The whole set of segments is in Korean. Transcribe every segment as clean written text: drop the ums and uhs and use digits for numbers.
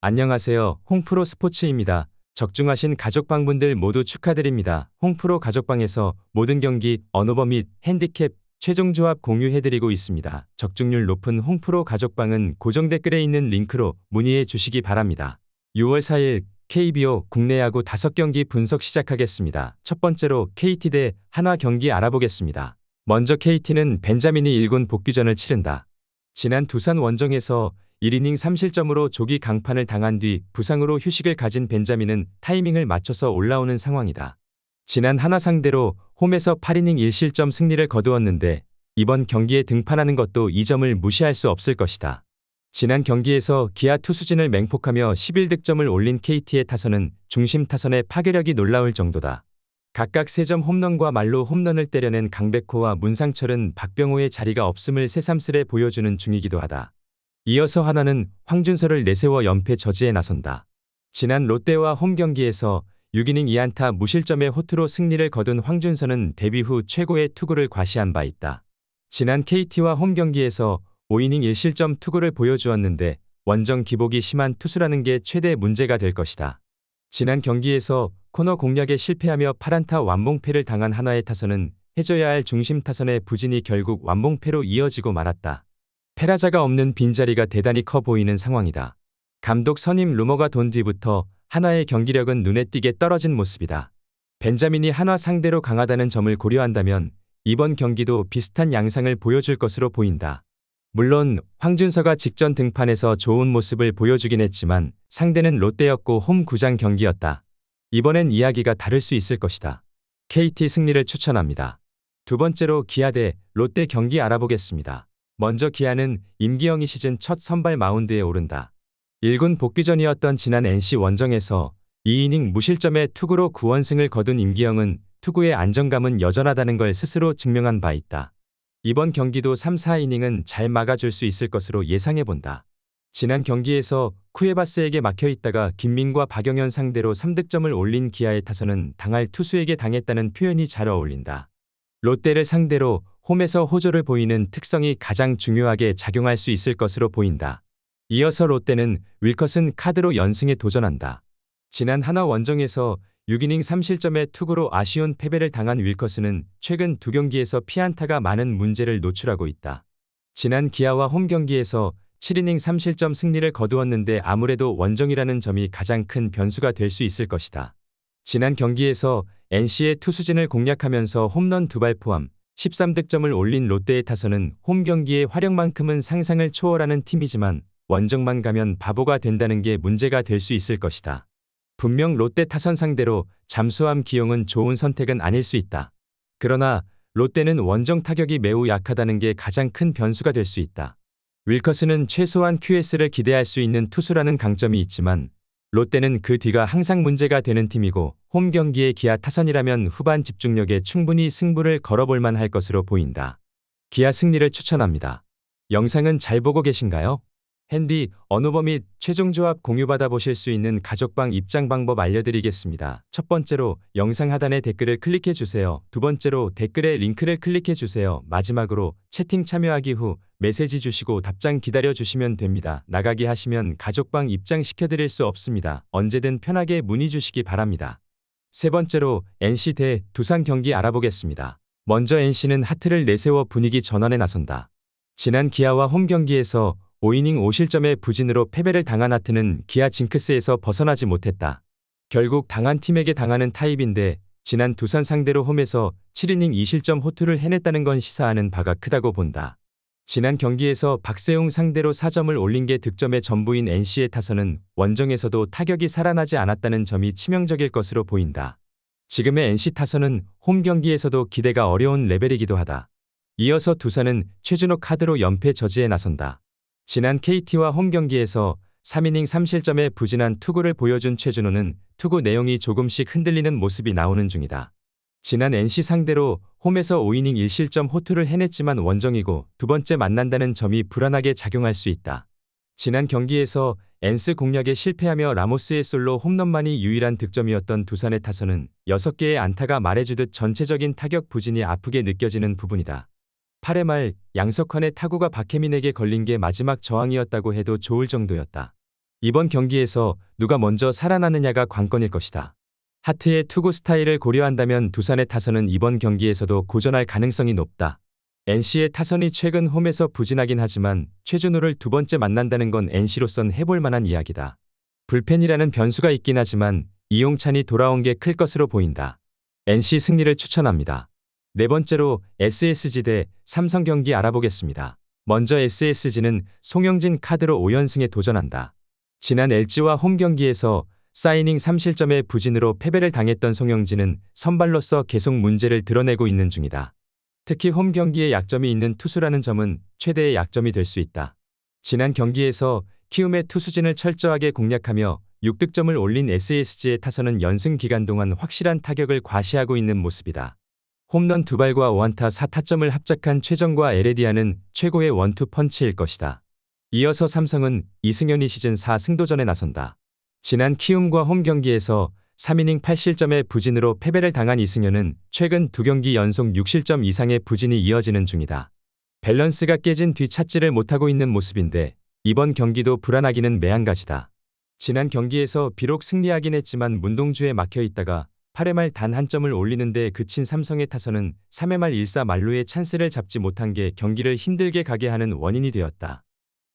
안녕하세요. 홍프로 스포츠입니다. 적중하신 가족방분들 모두 축하드립니다. 홍프로 가족방에서 모든 경기, 언오버 및 핸디캡, 최종 조합 공유해드리고 있습니다. 적중률 높은 홍프로 가족방은 고정 댓글에 있는 링크로 문의해 주시기 바랍니다. 6월 4일 KBO 국내 야구 5경기 분석 시작하겠습니다. 첫 번째로 KT 대 한화 경기 알아보겠습니다. 먼저 KT는 벤자민이 1군 복귀전을 치른다. 지난 두산 원정에서 1이닝 3실점으로 조기 강판을 당한 뒤 부상으로 휴식을 가진 벤자민은 타이밍을 맞춰서 올라오는 상황이다. 지난 한화 상대로 홈에서 8이닝 1실점 승리를 거두었는데 이번 경기에 등판하는 것도 이 점을 무시할 수 없을 것이다. 지난 경기에서 기아 투수진을 맹폭하며 11득점을 올린 KT의 타선은 중심 타선의 파괴력이 놀라울 정도다. 각각 3점 홈런과 말로 홈런을 때려낸 강백호와 문상철은 박병호의 자리가 없음을 새삼스레 보여주는 중이기도 하다. 이어서 한화는 황준서를 내세워 연패 저지에 나선다. 지난 롯데와 홈 경기에서 6이닝 2안타 무실점의 호투로 승리를 거둔 황준서는 데뷔 후 최고의 투구를 과시한 바 있다. 지난 KT와 홈 경기에서 5이닝 1실점 투구를 보여주었는데 원정 기복이 심한 투수라는 게 최대 문제가 될 것이다. 지난 경기에서 코너 공략에 실패하며 8안타 완봉패를 당한 한화의 타선은 해줘야 할 중심 타선의 부진이 결국 완봉패로 이어지고 말았다. 패라자가 없는 빈자리가 대단히 커 보이는 상황이다. 감독 선임 루머가 돈 뒤부터 한화의 경기력은 눈에 띄게 떨어진 모습이다. 벤자민이 한화 상대로 강하다는 점을 고려한다면 이번 경기도 비슷한 양상을 보여줄 것으로 보인다. 물론 황준서가 직전 등판에서 좋은 모습을 보여주긴 했지만 상대는 롯데였고 홈 구장 경기였다. 이번엔 이야기가 다를 수 있을 것이다. KT 승리를 추천합니다. 두 번째로 기아 대 롯데 경기 알아보겠습니다. 먼저 기아는 임기영이 시즌 첫 선발 마운드에 오른다. 1군 복귀전이었던 지난 NC 원정에서 2이닝 무실점의 투구로 9원승을 거둔 임기영은 투구의 안정감은 여전하다는 걸 스스로 증명한 바 있다. 이번 경기도 3, 4이닝은 잘 막아줄 수 있을 것으로 예상해본다. 지난 경기에서 쿠에바스에게 막혀있다가 김민과 박영현 상대로 3득점을 올린 기아의 타선은 당할 투수에게 당했다는 표현이 잘 어울린다. 롯데를 상대로 홈에서 호조를 보이는 특성이 가장 중요하게 작용할 수 있을 것으로 보인다. 이어서 롯데는 윌커슨 카드로 연승에 도전한다. 지난 한화 원정에서 6이닝 3실점의 투구로 아쉬운 패배를 당한 윌커슨은 최근 2경기에서 피안타가 많은 문제를 노출하고 있다. 지난 기아와 홈 경기에서 7이닝 3실점 승리를 거두었는데 아무래도 원정이라는 점이 가장 큰 변수가 될 수 있을 것이다. 지난 경기에서 NC의 투수진을 공략하면서 홈런 2발 포함 13득점을 올린 롯데의 타선은 홈 경기의 활약만큼은 상상을 초월하는 팀이지만 원정만 가면 바보가 된다는 게 문제가 될 수 있을 것이다. 분명 롯데 타선 상대로 잠수함 기용은 좋은 선택은 아닐 수 있다. 그러나 롯데는 원정 타격이 매우 약하다는 게 가장 큰 변수가 될 수 있다. 윌커스는 최소한 QS를 기대할 수 있는 투수라는 강점이 있지만 롯데는 그 뒤가 항상 문제가 되는 팀이고 홈 경기의 기아 타선이라면 후반 집중력에 충분히 승부를 걸어볼 만할 것으로 보인다. 기아 승리를 추천합니다. 영상은 잘 보고 계신가요? 핸디, 언오버 및 최종 조합 공유받아 보실 수 있는 가족방 입장 방법 알려드리겠습니다. 첫 번째로 영상 하단에 댓글을 클릭해 주세요. 두 번째로 댓글에 링크를 클릭해 주세요. 마지막으로 채팅 참여하기 후 메시지 주시고 답장 기다려 주시면 됩니다. 나가기 하시면 가족방 입장 시켜드릴 수 없습니다. 언제든 편하게 문의 주시기 바랍니다. 세 번째로 NC 대 두산 경기 알아보겠습니다. 먼저 NC는 하트를 내세워 분위기 전환에 나선다. 지난 기아와 홈 경기에서 5이닝 5실점의 부진으로 패배를 당한 하트는 기아 징크스에서 벗어나지 못했다. 결국 당한 팀에게 당하는 타입인데 지난 두산 상대로 홈에서 7이닝 2실점 호투를 해냈다는 건 시사하는 바가 크다고 본다. 지난 경기에서 박세웅 상대로 4점을 올린 게 득점의 전부인 NC의 타선은 원정에서도 타격이 살아나지 않았다는 점이 치명적일 것으로 보인다. 지금의 NC 타선은 홈 경기에서도 기대가 어려운 레벨이기도 하다. 이어서 두산은 최준호 카드로 연패 저지에 나선다. 지난 KT와 홈 경기에서 3이닝 3실점의 부진한 투구를 보여준 최준호는 투구 내용이 조금씩 흔들리는 모습이 나오는 중이다. 지난 NC 상대로 홈에서 5이닝 1실점 호투를 해냈지만 원정이고 두 번째 만난다는 점이 불안하게 작용할 수 있다. 지난 경기에서 엔스 공략에 실패하며 라모스의 솔로 홈런만이 유일한 득점이었던 두산의 타선은 6개의 안타가 말해주듯 전체적인 타격 부진이 아프게 느껴지는 부분이다. 8회 말 양석환의 타구가 박혜민에게 걸린 게 마지막 저항이었다고 해도 좋을 정도였다. 이번 경기에서 누가 먼저 살아나느냐가 관건일 것이다. 하트의 투구 스타일을 고려한다면 두산의 타선은 이번 경기에서도 고전할 가능성이 높다. NC의 타선이 최근 홈에서 부진하긴 하지만 최준호를 두 번째 만난다는 건 NC로선 해볼 만한 이야기다. 불펜이라는 변수가 있긴 하지만 이용찬이 돌아온 게 클 것으로 보인다. NC 승리를 추천합니다. 네 번째로 SSG 대 삼성 경기 알아보겠습니다. 먼저 SSG는 송영진 카드로 5연승에 도전한다. 지난 LG와 홈 경기에서 4이닝 3실점의 부진으로 패배를 당했던 송영진은 선발로서 계속 문제를 드러내고 있는 중이다. 특히 홈 경기에 약점이 있는 투수라는 점은 최대의 약점이 될 수 있다. 지난 경기에서 키움의 투수진을 철저하게 공략하며 6득점을 올린 SSG의 타선은 연승 기간 동안 확실한 타격을 과시하고 있는 모습이다. 홈런 2발과 5안타 4타점을 합작한 최정과 에레디아는 최고의 원투 펀치일 것이다. 이어서 삼성은 이승현이 시즌 4 승도전에 나선다. 지난 키움과 홈 경기에서 3이닝 8실점의 부진으로 패배를 당한 이승현은 최근 2경기 연속 6실점 이상의 부진이 이어지는 중이다. 밸런스가 깨진 뒤 찾지를 못하고 있는 모습인데 이번 경기도 불안하기는 매한가지다. 지난 경기에서 비록 승리하긴 했지만 문동주에 막혀 있다가 8회 말 단 한 점을 올리는 데 그친 삼성의 타선은 3회 말 1사 만루의 찬스를 잡지 못한 게 경기를 힘들게 가게 하는 원인이 되었다.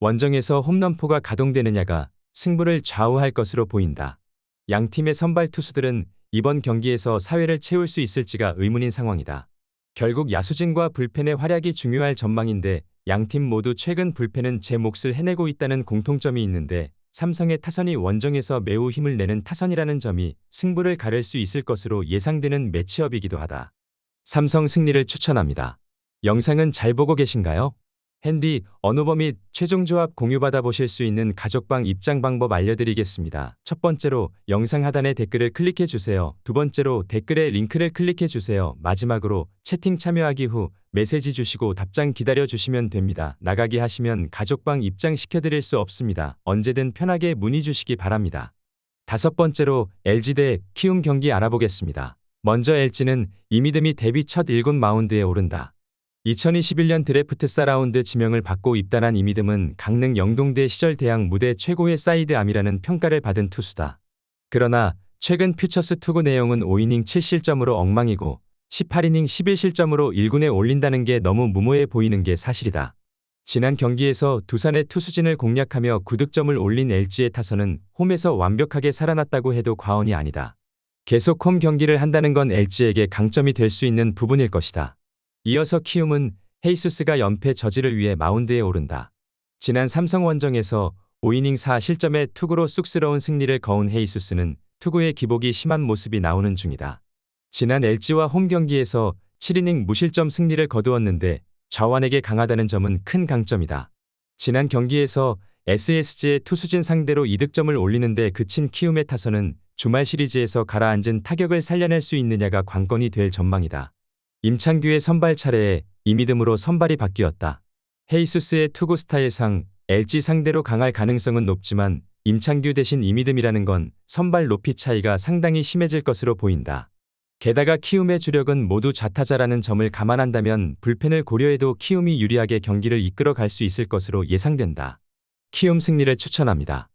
원정에서 홈런포가 가동되느냐가 승부를 좌우할 것으로 보인다. 양팀의 선발 투수들은 이번 경기에서 사회를 채울 수 있을지가 의문인 상황이다. 결국 야수진과 불펜의 활약이 중요할 전망인데 양팀 모두 최근 불펜은 제 몫을 해내고 있다는 공통점이 있는데 삼성의 타선이 원정에서 매우 힘을 내는 타선이라는 점이 승부를 가를 수 있을 것으로 예상되는 매치업이기도 하다. 삼성 승리를 추천합니다. 영상은 잘 보고 계신가요? 핸디, 언어버 및 최종 조합 공유받아 보실 수 있는 가족방 입장 방법 알려드리겠습니다. 첫 번째로 영상 하단에 댓글을 클릭해 주세요. 두 번째로 댓글에 링크를 클릭해 주세요. 마지막으로 채팅 참여하기 후 메시지 주시고 답장 기다려 주시면 됩니다. 나가기 하시면 가족방 입장시켜 드릴 수 없습니다. 언제든 편하게 문의 주시기 바랍니다. 다섯 번째로 LG 대 키움 경기 알아보겠습니다. 먼저 LG는 이미듬이 데뷔 첫 1군 마운드에 오른다. 2021년 드래프트 4라운드 지명을 받고 입단한 이미듬은 강릉 영동대 시절 대학 무대 최고의 사이드암이라는 평가를 받은 투수다. 그러나 최근 퓨처스 투구 내용은 5이닝 7실점으로 엉망이고 18이닝 11실점으로 1군에 올린다는 게 너무 무모해 보이는 게 사실이다. 지난 경기에서 두산의 투수진을 공략하며 9득점을 올린 LG의 타선은 홈에서 완벽하게 살아났다고 해도 과언이 아니다. 계속 홈 경기를 한다는 건 LG에게 강점이 될 수 있는 부분일 것이다. 이어서 키움은 헤이수스가 연패 저지를 위해 마운드에 오른다. 지난 삼성 원정에서 5이닝 4실점의 투구로 쑥스러운 승리를 거운 헤이수스는 투구의 기복이 심한 모습이 나오는 중이다. 지난 LG와 홈 경기에서 7이닝 무실점 승리를 거두었는데 좌완에게 강하다는 점은 큰 강점이다. 지난 경기에서 SSG의 투수진 상대로 2득점을 올리는데 그친 키움의 타선은 주말 시리즈에서 가라앉은 타격을 살려낼 수 있느냐가 관건이 될 전망이다. 임창규의 선발 차례에 이미듬으로 선발이 바뀌었다. 헤이수스의 투구 스타일상 LG 상대로 강할 가능성은 높지만 임창규 대신 이미듬이라는 건 선발 높이 차이가 상당히 심해질 것으로 보인다. 게다가 키움의 주력은 모두 좌타자라는 점을 감안한다면 불펜을 고려해도 키움이 유리하게 경기를 이끌어 갈 수 있을 것으로 예상된다. 키움 승리를 추천합니다.